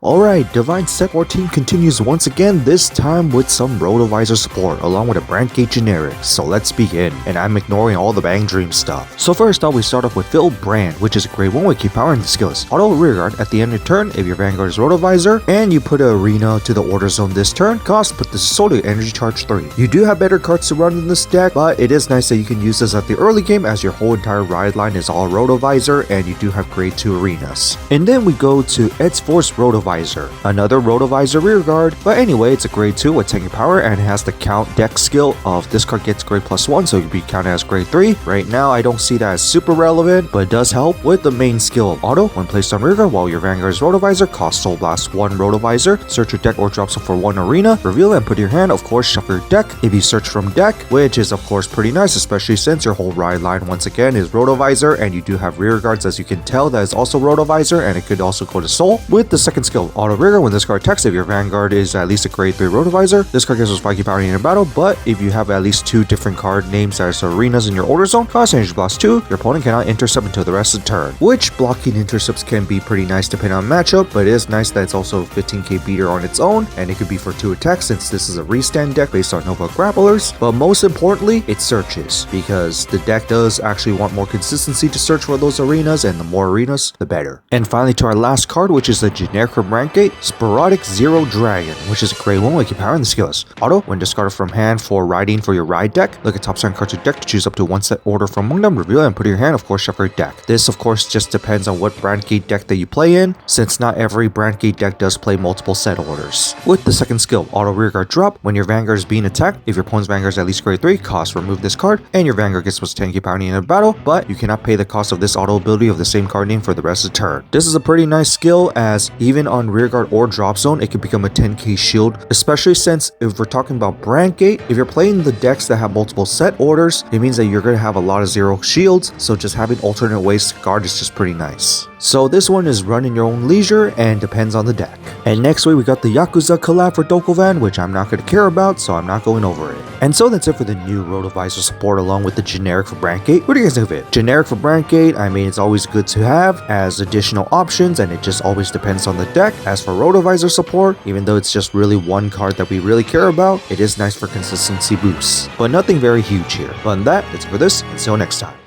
Alright, Divine Set 14 continues once again, this time with some Rotovisor support, along with a Brandt Gate generic, so let's begin, and I'm ignoring all the Bang Dream stuff. So first off, we start off with Phil Brandt, which is a great one with keep powering the skills. Auto rearguard at the end of turn if your Vanguard is Rotovisor, and you put an Arena to the order zone this turn, cost put the Solar Energy Charge 3. You do have better cards to run in this deck, but it is nice that you can use this at the early game as your whole entire ride line is all Rotovisor, and you do have grade 2 arenas. And then we go to Ed's Force Rotovisor. Another Rotovisor rearguard, but anyway, it's a grade 2 with tanking power and it has the count deck skill of this card gets grade +1, so you'd be counted as grade 3. Right now, I don't see that as super relevant, but it does help with the main skill of auto. When placed on rearguard while your Vanguard is Rotovisor, cost Soul Blast 1 Rotovisor, search your deck or drop some for 1 arena, reveal it and put your hand, of course, shuffle your deck if you search from deck, which is of course pretty nice, especially since your whole ride line once again is Rotovisor, and you do have rearguards as you can tell that is also Rotovisor, and it could also go to Soul. With the second skill, auto rearguard, when this card attacks, if your Vanguard is at least a grade 3 Rotovisor, this card gives us 5 keep power in a battle, but if you have at least 2 different card names as arenas in your order zone, cost Energy Blast 2, your opponent cannot intercept until the rest of the turn, which blocking intercepts can be pretty nice depending on matchup, but it is nice that it's also a 15k beater on its own, and it could be for 2 attacks since this is a restand deck based on Nova Grapplers, but most importantly, it searches, because the deck does actually want more consistency to search for those arenas, and the more arenas, the better. And finally to our last card, which is the generic from Brandt Gate, Sporadic Zero Dragon, which is a great one with keep powering the skills. Auto, when discarded from hand for riding for your ride deck, look at top 7 cards of your deck to choose up to 1 set order from among them, reveal it and put it in your hand, of course shuffle your deck. This of course just depends on what Brandt Gate deck that you play in, since not every Brandt Gate deck does play multiple set orders. With the second skill, auto rearguard drop, when your Vanguard is being attacked, if your opponent's Vanguard is at least grade 3, cost remove this card, and your Vanguard gets plus 10 keep powering in a battle, but you cannot pay the cost of this auto ability of the same card name for the rest of the turn. This is a pretty nice skill, as even on rearguard or drop zone, it can become a 10k shield, especially since if we're talking about Brandt Gate, if you're playing the decks that have multiple set orders, it means that you're going to have a lot of zero shields, so just having alternate ways to guard is just pretty nice. So this one is run in your own leisure and depends on the deck. And next week we got the Yakuza collab for Dokuvan, which I'm not going to care about, so I'm not going over it. And so that's it for the new Rotovisor support along with the generic for Brandt Gate. What do you guys think of it? Generic for Brandt Gate, I mean, it's always good to have as additional options, and it just always depends on the deck. As for Rotovisor support, even though it's just really one card that we really care about, it is nice for consistency boosts, but nothing very huge here. But on that, that's it for this, and see you next time.